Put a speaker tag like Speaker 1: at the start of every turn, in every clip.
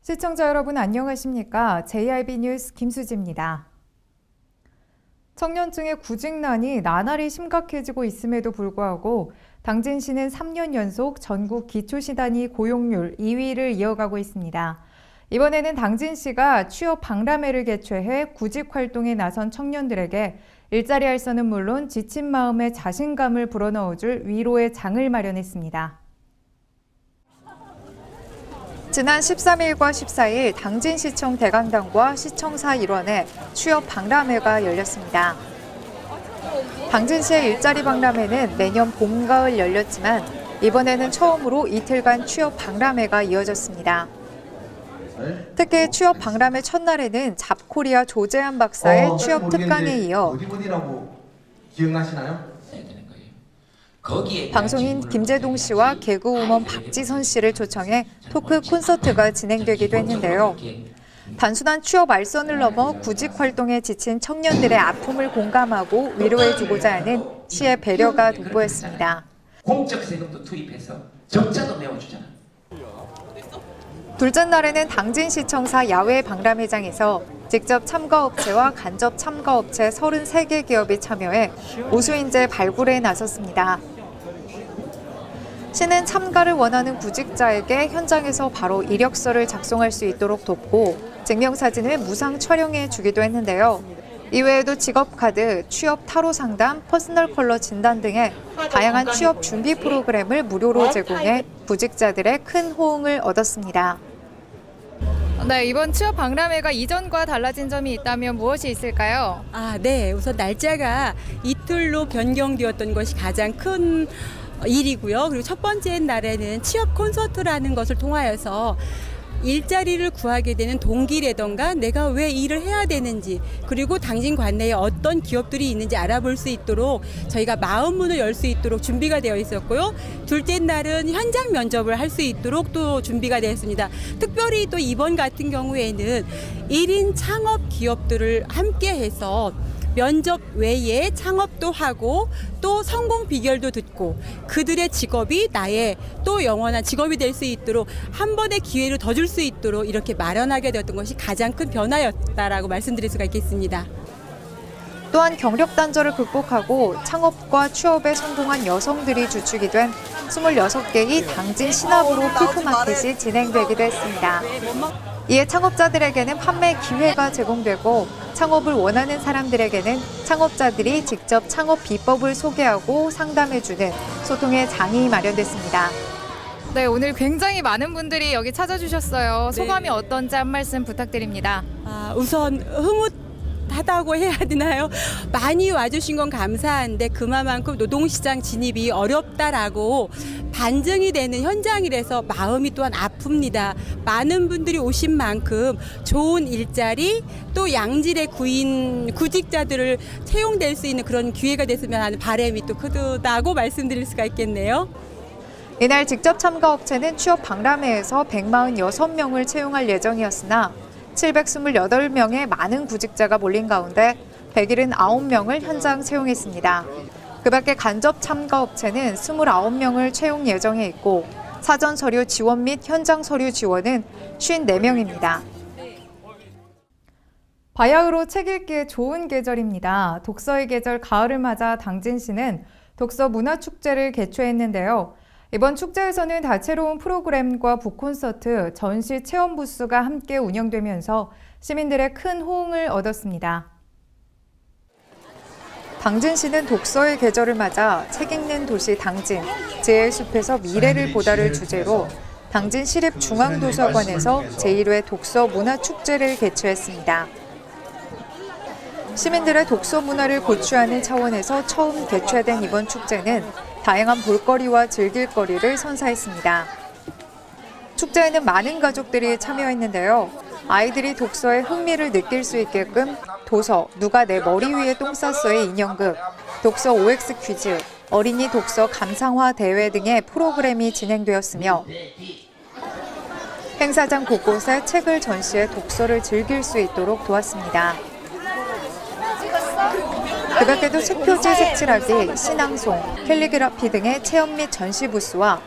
Speaker 1: 시청자 여러분 안녕하십니까? JIB 뉴스 김수지입니다. 청년층의 구직난이 나날이 심각해지고 있음에도 불구하고 당진시는 3년 연속 전국 기초시단위 고용률 2위를 이어가고 있습니다. 이번에는 당진시가 취업 박람회를 개최해 구직 활동에 나선 청년들에게 일자리 알선은 물론 지친 마음에 자신감을 불어넣어줄 위로의 장을 마련했습니다. 지난 13일과 14일 당진시청 대강당과 시청사 일원에 취업 박람회가 열렸습니다. 당진시의 일자리 박람회는 매년 봄, 가을 열렸지만 이번에는 처음으로 이틀간 취업 박람회가 이어졌습니다. 특히 취업 박람회 첫날에는 잡코리아 조재한 박사의 취업 특강에 이어
Speaker 2: 어디라고 기억나시나요?
Speaker 1: 방송인 김재동 씨와 개그우먼 박지선 씨를 초청해 토크 콘서트가 진행되기도 했는데요. 단순한 취업 알선을 넘어 구직 활동에 지친 청년들의 아픔을 공감하고 위로해주고자 하는 시의 배려가 돋보였습니다.
Speaker 3: 공적 세금도 투입해서 적자도 메워주잖아.
Speaker 1: 둘째 날에는 당진시청사 야외 박람회장에서 직접 참가업체와 간접 참가업체 33개 기업이 참여해 우수인재 발굴에 나섰습니다. 시는 참가를 원하는 구직자에게 현장에서 바로 이력서를 작성할 수 있도록 돕고 증명사진을 무상 촬영해 주기도 했는데요. 이외에도 직업카드, 취업 타로 상담, 퍼스널 컬러 진단 등의 다양한 취업 준비 프로그램을 무료로 제공해 구직자들의 큰 호응을 얻었습니다. 네, 이번 취업 박람회가 이전과 달라진 점이 있다면 무엇이 있을까요?
Speaker 4: 네. 우선 날짜가 이틀로 변경되었던 것이 가장 큰 일이고요. 그리고 첫 번째 날에는 취업 콘서트라는 것을 통하여서 일자리를 구하게 되는 동기라던가 내가 왜 일을 해야 되는지 그리고 당진 관내에 어떤 기업들이 있는지 알아볼 수 있도록 저희가 마음문을 열 수 있도록 준비가 되어 있었고요. 둘째 날은 현장 면접을 할 수 있도록 또 준비가 되었습니다. 특별히 또 이번 같은 경우에는 1인 창업 기업들을 함께해서 면접 외에 창업도 하고 또 성공 비결도 듣고 그들의 직업이 나의 또 영원한 직업이 될 수 있도록 한 번의 기회를 더 줄 수 있도록 이렇게 마련하게 되었던 것이 가장 큰 변화였다라고 말씀드릴 수가 있겠습니다.
Speaker 1: 또한 경력 단절을 극복하고 창업과 취업에 성공한 여성들이 주축이 된 26개의 당진 신압으로 피프마켓이 진행되기도 했습니다. 이에 창업자들에게는 판매 기회가 제공되고 창업을 원하는 사람들에게는 창업자들이 직접 창업 비법을 소개하고 상담해주는 소통의 장이 마련됐습니다. 네, 오늘 굉장히 많은 분들이 여기 찾아주셨어요. 소감이 어떤지 한 말씀 부탁드립니다.
Speaker 4: 우선 흐뭇하다고 해야 되나요? 많이 와주신 건 감사한데 그만큼 노동시장 진입이 어렵다라고 반증이 되는 현장이라서 마음이 또한 아픕니다. 많은 분들이 오신 만큼 좋은 일자리 또 양질의 구직자들을 채용될 수 있는 그런 기회가 됐으면 하는 바람이 또 크다고 말씀드릴 수가 있겠네요.
Speaker 1: 이날 직접 참가 업체는 취업 박람회에서 146명을 채용할 예정이었으나 728명의 많은 구직자가 몰린 가운데 179명을 현장 채용했습니다. 그 밖에 간접 참가 업체는 29명을 채용 예정에 있고 사전 서류 지원 및 현장 서류 지원은 54명입니다. 바야흐로 책 읽기에 좋은 계절입니다. 독서의 계절 가을을 맞아 당진시는 독서 문화축제를 개최했는데요. 이번 축제에서는 다채로운 프로그램과 북콘서트, 전시 체험 부스가 함께 운영되면서 시민들의 큰 호응을 얻었습니다. 당진시는 독서의 계절을 맞아 책 읽는 도시 당진, 제의 숲에서 미래를 보다를 주제로 당진 시립중앙도서관에서 제1회 독서 문화축제를 개최했습니다. 시민들의 독서 문화를 고취하는 차원에서 처음 개최된 이번 축제는 다양한 볼거리와 즐길거리를 선사했습니다. 축제에는 많은 가족들이 참여했는데요. 아이들이 독서에 흥미를 느낄 수 있게끔 도서, 누가 내 머리 위에 똥 쌌어의 인형극, 독서 OX 퀴즈, 어린이 독서 감상화 대회 등의 프로그램이 진행되었으며 행사장 곳곳에 책을 전시해 독서를 즐길 수 있도록 도왔습니다. 그 밖에도 책표지 색칠하기, 신앙송, 캘리그라피 등의 체험 및 전시 부스와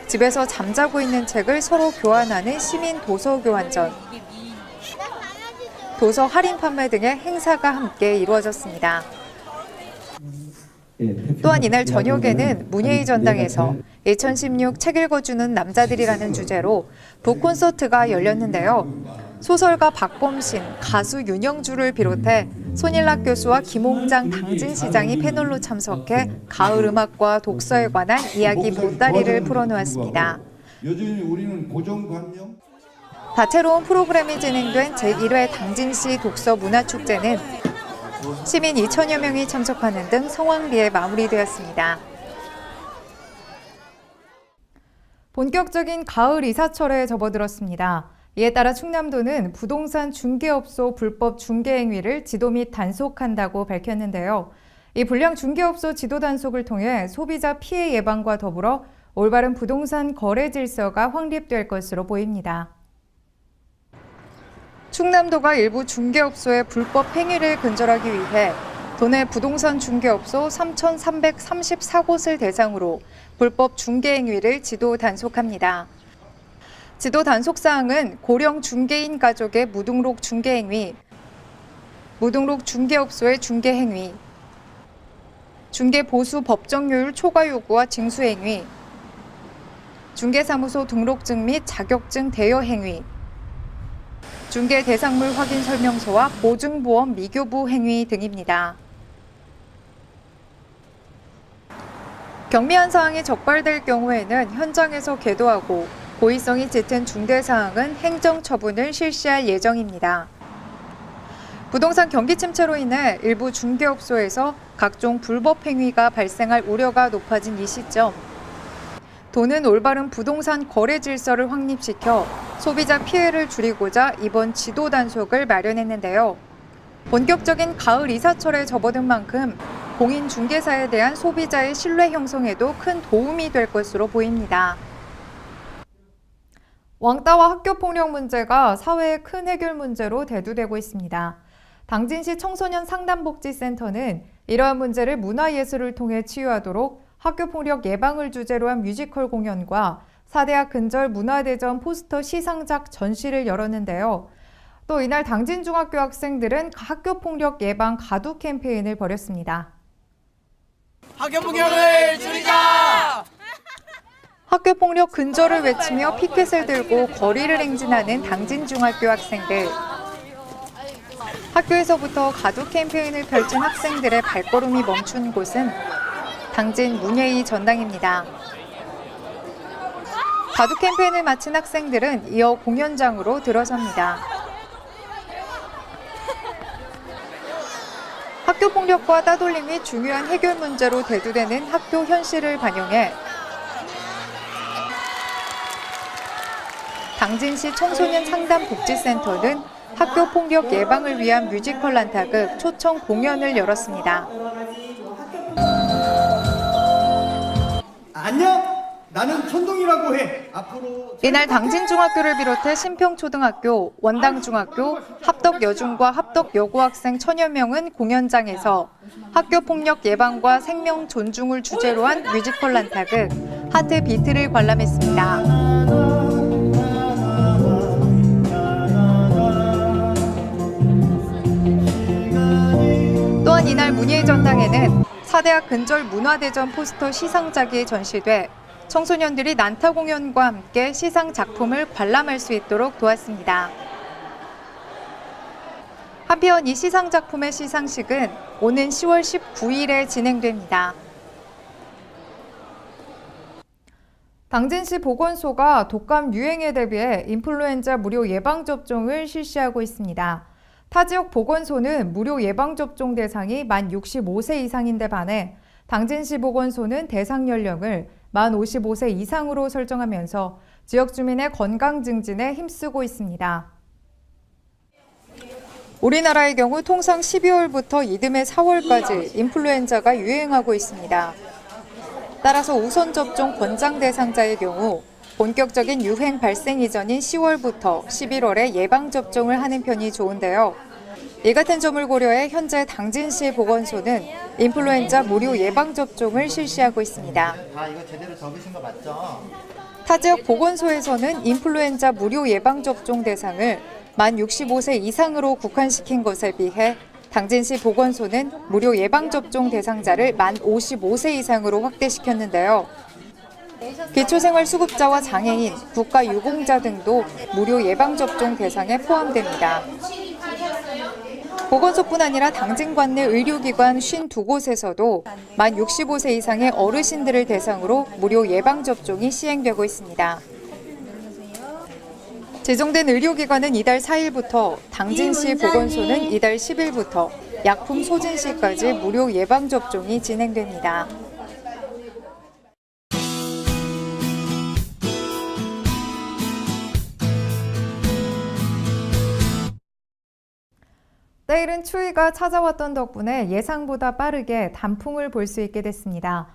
Speaker 1: 집에서 잠자고 있는 책을 서로 교환하는 시민 도서 교환전, 도서 할인 판매 등의 행사가 함께 이루어졌습니다. 또한 이날 저녁에는 문예의 전당에서 2016 책 읽어주는 남자들이라는 주제로 북콘서트가 열렸는데요. 소설가 박범신, 가수 윤영주를 비롯해 손일락 교수와 김홍장 당진시장이 패널로 참석해 가을 음악과 독서에 관한 이야기 보따리를 풀어놓았습니다.
Speaker 5: 여전히 우리는 고정관념.
Speaker 1: 다채로운 프로그램이 진행된 제1회 당진시 독서 문화축제는 시민 2천여 명이 참석하는 등 성황리에 마무리되었습니다. 본격적인 가을 이사철에 접어들었습니다. 이에 따라 충남도는 부동산 중개업소 불법 중개 행위를 지도 및 단속한다고 밝혔는데요. 이 불량 중개업소 지도 단속을 통해 소비자 피해 예방과 더불어 올바른 부동산 거래 질서가 확립될 것으로 보입니다. 충남도가 일부 중개업소의 불법 행위를 근절하기 위해 도내 부동산 중개업소 3,334곳을 대상으로 불법 중개 행위를 지도 단속합니다. 지도 단속 사항은 고령 중개인 가족의 무등록 중개 행위, 무등록 중개업소의 중개 행위, 중개 보수 법정료율 초과 요구와 징수 행위, 중개사무소 등록증 및 자격증 대여 행위, 중개 대상물 확인 설명서와 보증보험 미교부 행위 등입니다. 경미한 사항이 적발될 경우에는 현장에서 계도하고 고의성이 짙은 중대 사항은 행정 처분을 실시할 예정입니다. 부동산 경기 침체로 인해 일부 중개업소에서 각종 불법 행위가 발생할 우려가 높아진 이 시점, 도는 올바른 부동산 거래 질서를 확립시켜 소비자 피해를 줄이고자 이번 지도 단속을 마련했는데요. 본격적인 가을 이사철에 접어든 만큼 공인중개사에 대한 소비자의 신뢰 형성에도 큰 도움이 될 것으로 보입니다. 왕따와 학교폭력 문제가 사회의 큰 해결 문제로 대두되고 있습니다. 당진시 청소년 상담복지센터는 이러한 문제를 문화예술을 통해 치유하도록 학교폭력 예방을 주제로 한 뮤지컬 공연과 사대학 근절 문화대전 포스터 시상작 전시를 열었는데요. 또 이날 당진중학교 학생들은 학교폭력 예방 가두 캠페인을 벌였습니다.
Speaker 6: 학교폭력을 줄이자!
Speaker 1: 학교폭력 근절을 외치며 피켓을 들고 거리를 행진하는 당진중학교 학생들. 학교에서부터 가두 캠페인을 펼친 학생들의 발걸음이 멈춘 곳은 당진 문예의 전당입니다. 가두 캠페인을 마친 학생들은 이어 공연장으로 들어섭니다. 학교 폭력과 따돌림이 중요한 해결 문제로 대두되는 학교 현실을 반영해 당진시 청소년 상담복지센터는 학교 폭력 예방을 위한 뮤지컬 란타극 초청 공연을 열었습니다.
Speaker 6: 안녕! 나는 천동이라고 해. 앞으로
Speaker 1: 이날 당진중학교를 비롯해 신평초등학교, 원당중학교, 합덕여중과 합덕여고학생 1,000여 명은 공연장에서 학교폭력 예방과 생명 존중을 주제로 한 뮤지컬 란타극 하트비트를 관람했습니다. 또한 이날 문예의 전당에는 사대학 근절 문화대전 포스터 시상작이 전시돼 청소년들이 난타 공연과 함께 시상 작품을 관람할 수 있도록 도왔습니다. 한편 이 시상 작품의 시상식은 오는 10월 19일에 진행됩니다. 당진시 보건소가 독감 유행에 대비해 인플루엔자 무료 예방접종을 실시하고 있습니다. 타 지역 보건소는 무료 예방접종 대상이 만 65세 이상인데 반해 당진시 보건소는 대상 연령을 만 55세 이상으로 설정하면서 지역 주민의 건강 증진에 힘쓰고 있습니다. 우리나라의 경우 통상 12월부터 이듬해 4월까지 인플루엔자가 유행하고 있습니다. 따라서 우선 접종 권장 대상자의 경우 본격적인 유행 발생 이전인 10월부터 11월에 예방접종을 하는 편이 좋은데요. 이 같은 점을 고려해 현재 당진시 보건소는 인플루엔자 무료 예방접종을 실시하고 있습니다.
Speaker 7: 다 이거 제대로 적으신 거 맞죠?
Speaker 1: 타 지역 보건소에서는 인플루엔자 무료 예방접종 대상을 만 65세 이상으로 국한시킨 것에 비해 당진시 보건소는 무료 예방접종 대상자를 만 55세 이상으로 확대시켰는데요. 기초생활수급자와 장애인, 국가유공자 등도 무료 예방접종 대상에 포함됩니다. 보건소뿐 아니라 당진 관내 의료기관 52곳에서도 만 65세 이상의 어르신들을 대상으로 무료 예방접종이 시행되고 있습니다. 제정된 의료기관은 이달 4일부터, 당진시 보건소는 이달 10일부터 약품 소진 시까지 무료 예방접종이 진행됩니다. 때이른 추위가 찾아왔던 덕분에 예상보다 빠르게 단풍을 볼 수 있게 됐습니다.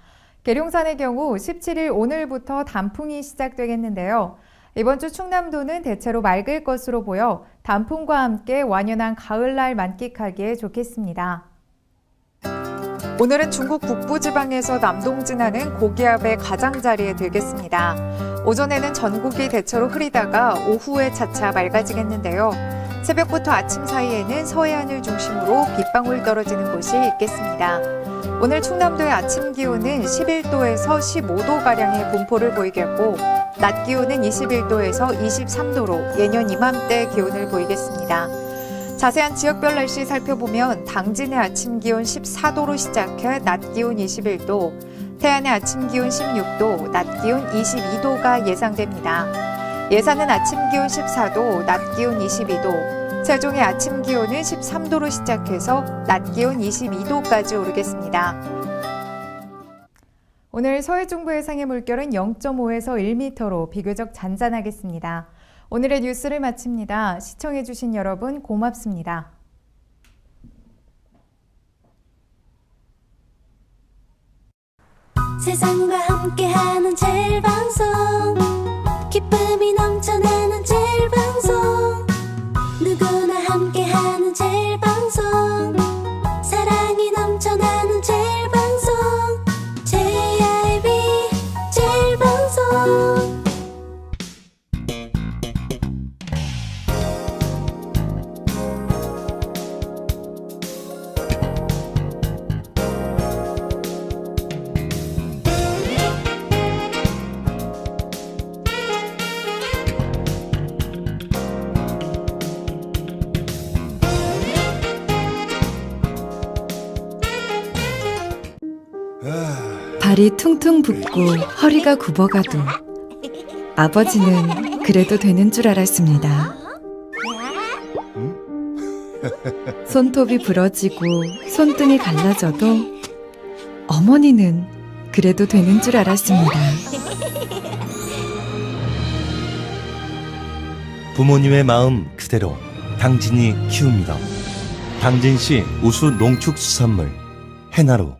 Speaker 1: 계룡산의 경우 17일 오늘부터 단풍이 시작되겠는데요. 이번 주 충남도는 대체로 맑을 것으로 보여 단풍과 함께 완연한 가을날 만끽하기에 좋겠습니다. 오늘은 중국 북부지방에서 남동진하는 고기압의 가장자리에 들겠습니다. 오전에는 전국이 대체로 흐리다가 오후에 차차 맑아지겠는데요. 새벽부터 아침 사이에는 서해안을 중심으로 빗방울 떨어지는 곳이 있겠습니다. 오늘 충남도의 아침 기온은 11도에서 15도가량의 분포를 보이겠고 낮 기온은 21도에서 23도로 예년 이맘때 기온을 보이겠습니다. 자세한 지역별 날씨 살펴보면 당진의 아침 기온 14도로 시작해 낮 기온 21도, 태안의 아침 기온 16도, 낮 기온 22도가 예상됩니다. 예산은 아침 기온 14도, 낮 기온 22도, 세종의 아침 기온은 13도로 시작해서 낮 기온 22도까지 오르겠습니다. 오늘 서해중부 해상의 물결은 0.5에서 1m로 비교적 잔잔하겠습니다. 오늘의 뉴스를 마칩니다. 시청해주신 여러분 고맙습니다.
Speaker 7: 세상과 함께하는 제일 방송, 기쁨이 넘쳐나는 제일 방송, 누구나 함께하는 제일 방송, 사랑이 넘쳐나는 제일 방송, JRB 제일 방송.
Speaker 8: 발이 퉁퉁 붓고 허리가 굽어가도 아버지는 그래도 되는 줄 알았습니다. 손톱이 부러지고 손등이 갈라져도 어머니는 그래도 되는 줄 알았습니다.
Speaker 9: 부모님의 마음 그대로 당진이 키웁니다. 당진시 우수 농축수산물 해나루.